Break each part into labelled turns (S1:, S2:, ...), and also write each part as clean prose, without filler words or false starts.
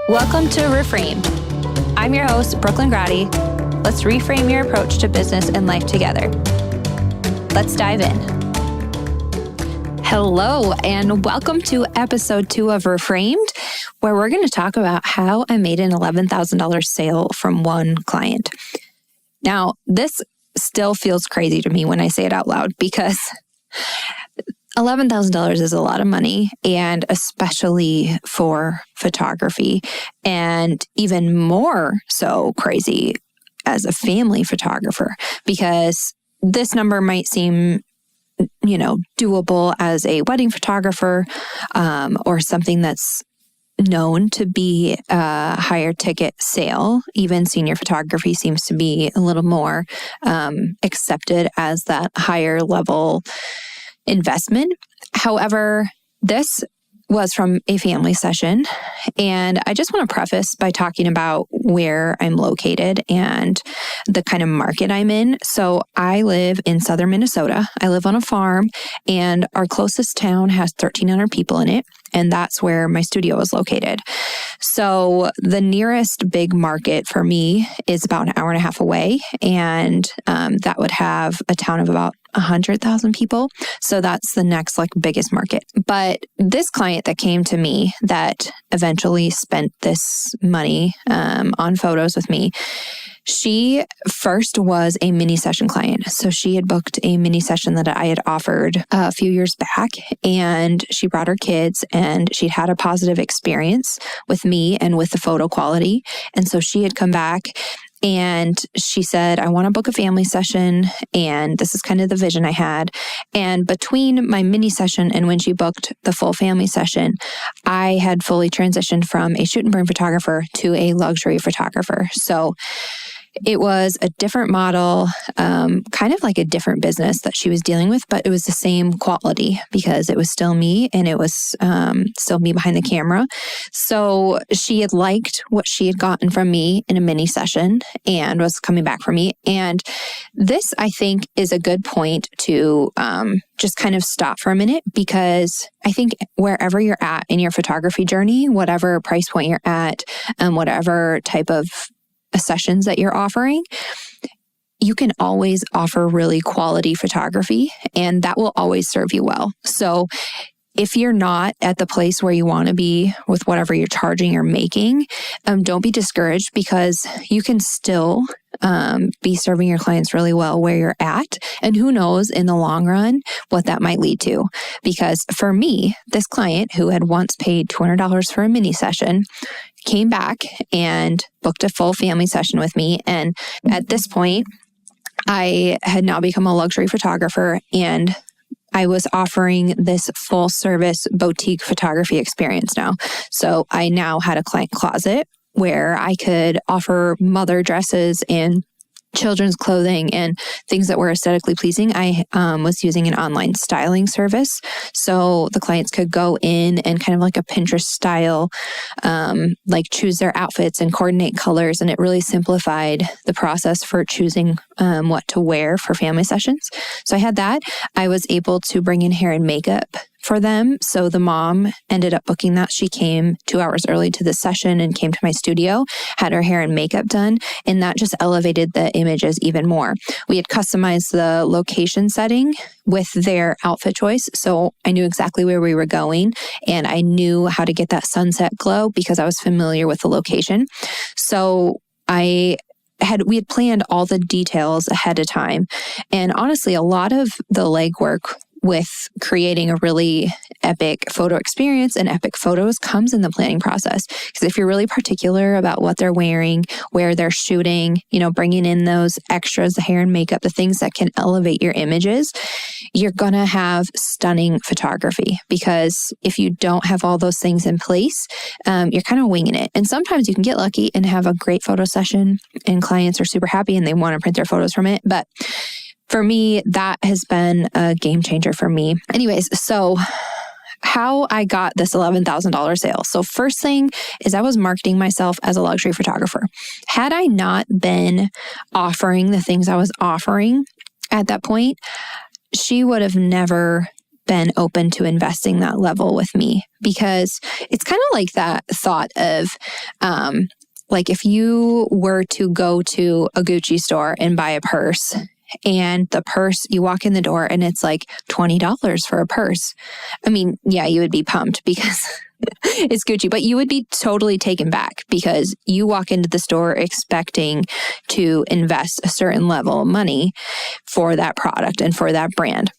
S1: Welcome to Reframed. I'm your host, Brooklyn Grady. Let's reframe your approach to business and life together. Let's dive in. Hello, and welcome to episode 2 of Reframed, where we're going to talk about how I made an $11,000 sale from one client. Now, this still feels crazy to me when I say it out loud because $11,000 is a lot of money, and especially for photography, and even more so crazy as a family photographer, because this number might seem, doable as a wedding photographer or something that's known to be a higher ticket sale. Even senior photography seems to be a little more accepted as that higher level investment. However, this was from a family session, and I just want to preface by talking about where I'm located and the kind of market I'm in. So I live in southern Minnesota. I live on a farm, and our closest town has 1,300 people in it, and that's where my studio is located. So the nearest big market for me is about an hour and a half away, and that would have a town of about 100,000 people. So that's the next biggest market. But this client that came to me that eventually spent this money on photos with me, she first was a mini session client. So she had booked a mini session that I had offered a few years back, and she brought her kids, and she'd had a positive experience with me and with the photo quality. And so she had come back and she said, I want to book a family session, and this is kind of the vision I had. And between my mini session and when she booked the full family session, I had fully transitioned from a shoot and burn photographer to a luxury photographer. So it was a different model, kind of like a different business that she was dealing with, but it was the same quality because it was still me, and it was still me behind the camera. So she had liked what she had gotten from me in a mini session and was coming back for me. And this, I think, is a good point to just kind of stop for a minute, because I think wherever you're at in your photography journey, whatever price point you're at, whatever type of sessions that you're offering, you can always offer really quality photography, and that will always serve you well. So if you're not at the place where you want to be with whatever you're charging or making, don't be discouraged, because you can still be serving your clients really well where you're at. And who knows in the long run what that might lead to. Because for me, this client who had once paid $200 for a mini session came back and booked a full family session with me. And at this point, I had now become a luxury photographer, and I was offering this full service boutique photography experience now. So I now had a client closet where I could offer mother dresses and children's clothing and things that were aesthetically pleasing. I was using an online styling service. So the clients could go in and kind of like a Pinterest style, choose their outfits and coordinate colors. And it really simplified the process for choosing what to wear for family sessions. So I had that. I was able to bring in hair and makeup for them. So the mom ended up booking that. She came 2 hours early to the session and came to my studio, had her hair and makeup done, and that just elevated the images even more. We had customized the location setting with their outfit choice. So I knew exactly where we were going, and I knew how to get that sunset glow because I was familiar with the location. So we had planned all the details ahead of time. And honestly, a lot of the legwork with creating a really epic photo experience and epic photos comes in the planning process. Because if you're really particular about what they're wearing, where they're shooting, bringing in those extras, the hair and makeup, the things that can elevate your images, you're going to have stunning photography. Because if you don't have all those things in place, you're kind of winging it. And sometimes you can get lucky and have a great photo session and clients are super happy and they want to print their photos from it. But for me, that has been a game changer for me. Anyways, so how I got this $11,000 sale. So first thing is I was marketing myself as a luxury photographer. Had I not been offering the things I was offering at that point, she would have never been open to investing that level with me, because it's kind of like that thought of, like if you were to go to a Gucci store and buy a purse, and the purse, you walk in the door and it's like $20 for a purse. I mean, yeah, you would be pumped because it's Gucci, but you would be totally taken back because you walk into the store expecting to invest a certain level of money for that product and for that brand.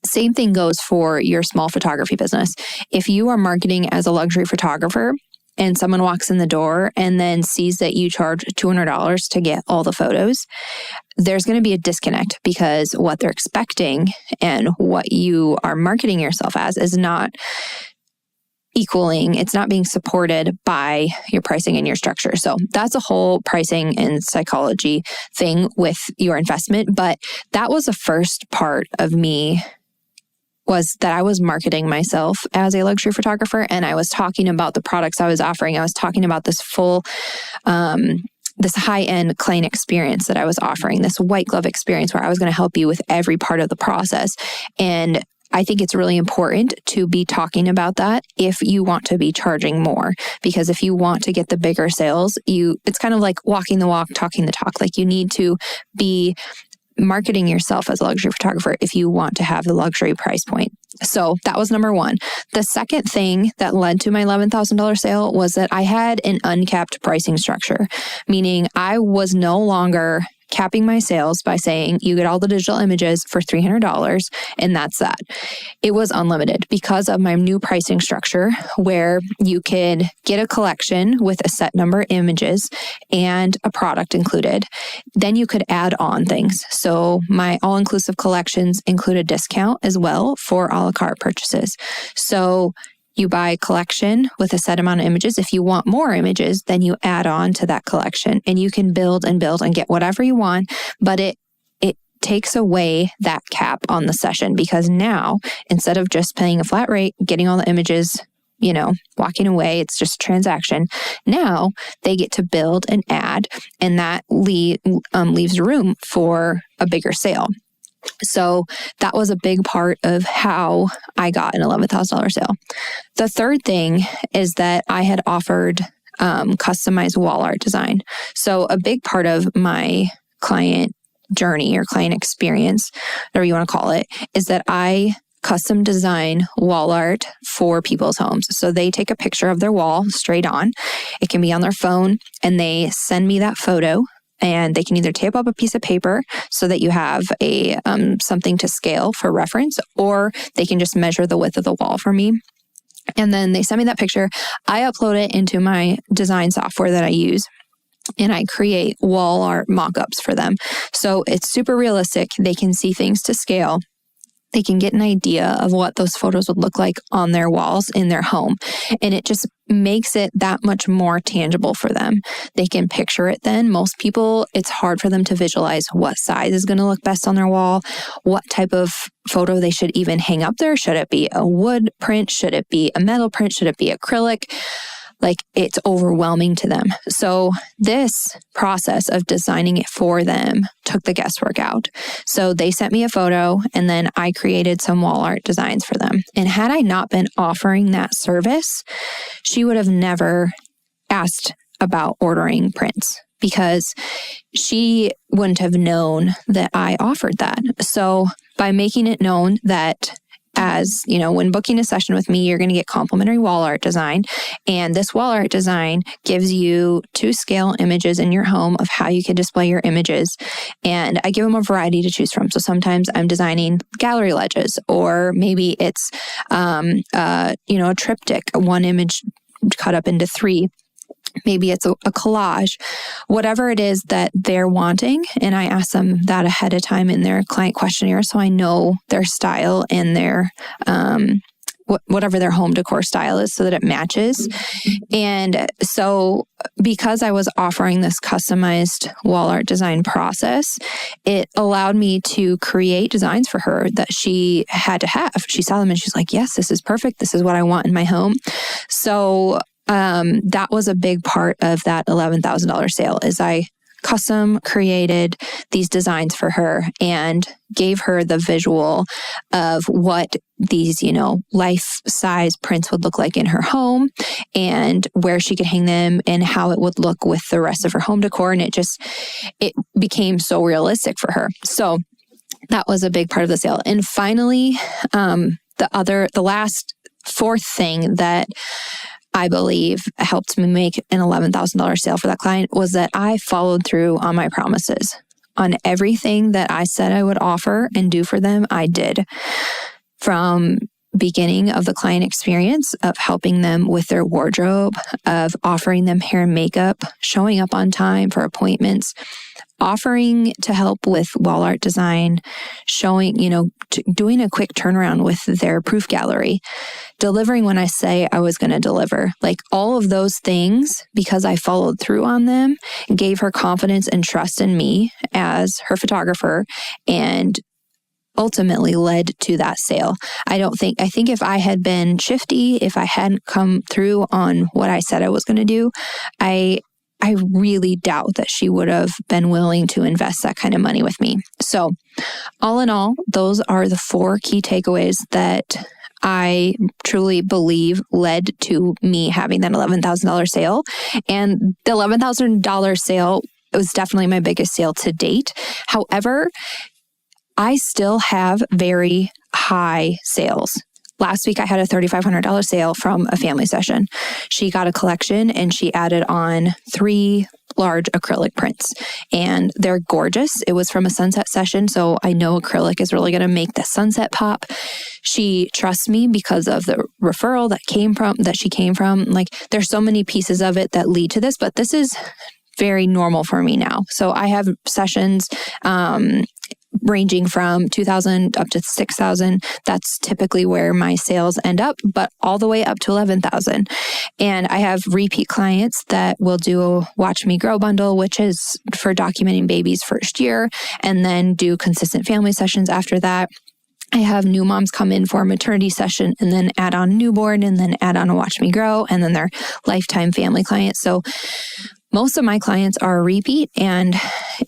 S1: Same thing goes for your small photography business. If you are marketing as a luxury photographer, and someone walks in the door and then sees that you charge $200 to get all the photos, there's going to be a disconnect because what they're expecting and what you are marketing yourself as is not equaling, it's not being supported by your pricing and your structure. So that's a whole pricing and psychology thing with your investment. But that was the first part of me, was that I was marketing myself as a luxury photographer, and I was talking about the products I was offering. I was talking about this full, this high-end client experience that I was offering, this white glove experience where I was going to help you with every part of the process. And I think it's really important to be talking about that if you want to be charging more, because if you want to get the bigger sales, it's kind of like walking the walk, talking the talk. Like you need to be marketing yourself as a luxury photographer if you want to have the luxury price point. So that was number one. The second thing that led to my $11,000 sale was that I had an uncapped pricing structure, meaning I was no longer capping my sales by saying you get all the digital images for $300 and that's that. It was unlimited because of my new pricing structure where you could get a collection with a set number of images and a product included. Then you could add on things. So my all-inclusive collections include a discount as well for a la carte purchases. So you buy a collection with a set amount of images. If you want more images, then you add on to that collection and you can build and get whatever you want. But it takes away that cap on the session, because now instead of just paying a flat rate, getting all the images, walking away, it's just a transaction. Now they get to build and add, and that leaves room for a bigger sale. So that was a big part of how I got an $11,000 sale. The third thing is that I had offered customized wall art design. So a big part of my client journey or client experience, whatever you want to call it, is that I custom design wall art for people's homes. So they take a picture of their wall straight on. It can be on their phone, and they send me that photo. And they can either tape up a piece of paper so that you have a something to scale for reference, or they can just measure the width of the wall for me. And then they send me that picture. I upload it into my design software that I use, and I create wall art mock-ups for them. So it's super realistic. They can see things to scale. They can get an idea of what those photos would look like on their walls in their home. And it just makes it that much more tangible for them. They can picture it then. Most people, it's hard for them to visualize what size is going to look best on their wall, what type of photo they should even hang up there. Should it be a wood print? Should it be a metal print? Should it be acrylic? Like, it's overwhelming to them. So this process of designing it for them took the guesswork out. So they sent me a photo, and then I created some wall art designs for them. And had I not been offering that service, she would have never asked about ordering prints, because she wouldn't have known that I offered that. So by making it known that, as you know, when booking a session with me, you're going to get complimentary wall art design. And this wall art design gives you 2 scale images in your home of how you can display your images. And I give them a variety to choose from. So sometimes I'm designing gallery ledges, or maybe it's, a triptych, 1 image cut up into 3. Maybe it's a collage, whatever it is that they're wanting. And I ask them that ahead of time in their client questionnaire, so I know their style and their whatever their home decor style is, so that it matches. And so because I was offering this customized wall art design process, it allowed me to create designs for her that she had to have. She saw them and she's like, yes, this is perfect. This is what I want in my home. So that was a big part of that $11,000 sale, is I custom created these designs for her and gave her the visual of what these, life-size prints would look like in her home and where she could hang them and how it would look with the rest of her home decor. And it became so realistic for her. So that was a big part of the sale. And finally, the last fourth thing that I believe helped me make an $11,000 sale for that client was that I followed through on my promises. On everything that I said I would offer and do for them, I did. From beginning of the client experience, of helping them with their wardrobe, of offering them hair and makeup, showing up on time for appointments, offering to help with wall art design, showing, doing a quick turnaround with their proof gallery, delivering when I say I was going to deliver. Like all of those things, because I followed through on them, gave her confidence and trust in me as her photographer, and ultimately led to that sale. I think if I had been shifty, if I hadn't come through on what I said I was going to do, I really doubt that she would have been willing to invest that kind of money with me. So all in all, those are the 4 key takeaways that I truly believe led to me having that $11,000 sale. And the $11,000 sale was definitely my biggest sale to date. However, I still have very high sales. Last week, I had a $3,500 sale from a family session. She got a collection and she added on 3 large acrylic prints, and they're gorgeous. It was from a sunset session, so I know acrylic is really going to make the sunset pop. She trusts me because of the referral that she came from. Like, there's so many pieces of it that lead to this, but this is very normal for me now. So I have sessions ranging from $2,000 up to $6,000. That's typically where my sales end up, but all the way up to $11,000. And I have repeat clients that will do a Watch Me Grow bundle, which is for documenting baby's first year, and then do consistent family sessions after that. I have new moms come in for a maternity session and then add on newborn and then add on a Watch Me Grow, and then they're lifetime family clients. So most of my clients are repeat, and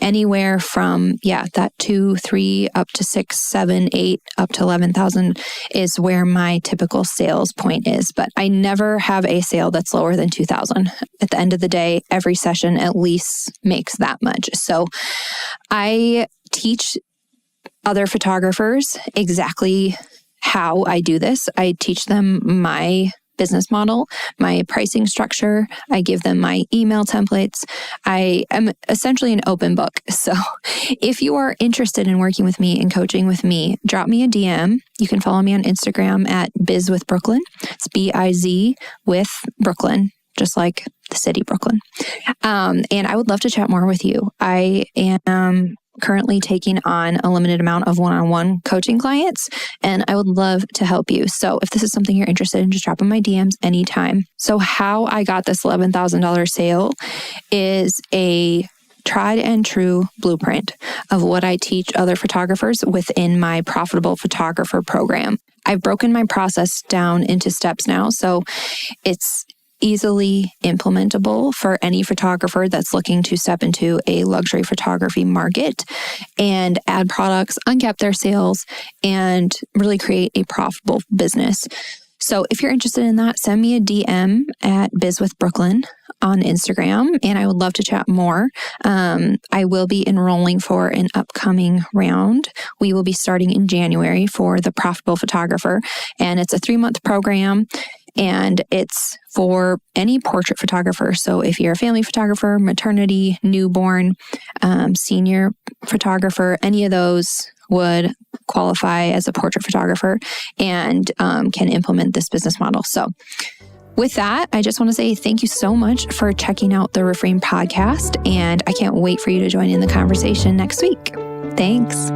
S1: anywhere from, that 2, 3, up to 6, 7, 8, up to 11,000 is where my typical sales point is. But I never have a sale that's lower than 2,000. At the end of the day, every session at least makes that much. So I teach other photographers exactly how I do this. I teach them my business model, my pricing structure. I give them my email templates. I am essentially an open book. So if you are interested in working with me and coaching with me, drop me a DM. You can follow me on Instagram at Biz with Brooklyn. It's BIZ with Brooklyn, just like the city, Brooklyn. And I would love to chat more with you. I am currently taking on a limited amount of one-on-one coaching clients, and I would love to help you. So if this is something you're interested in, just drop in my DMs anytime. So how I got this $11,000 sale is a tried and true blueprint of what I teach other photographers within my Profitable Photographer program. I've broken my process down into steps now, so it's easily implementable for any photographer that's looking to step into a luxury photography market and add products, uncap their sales, and really create a profitable business. So if you're interested in that, send me a DM at Biz with Brooklyn on Instagram, and I would love to chat more. I will be enrolling for an upcoming round. We will be starting in January for the Profitable Photographer, and it's a 3-month program. And it's for any portrait photographer. So if you're a family photographer, maternity, newborn, senior photographer, any of those would qualify as a portrait photographer and can implement this business model. So with that, I just want to say thank you so much for checking out the Reframed podcast. And I can't wait for you to join in the conversation next week. Thanks.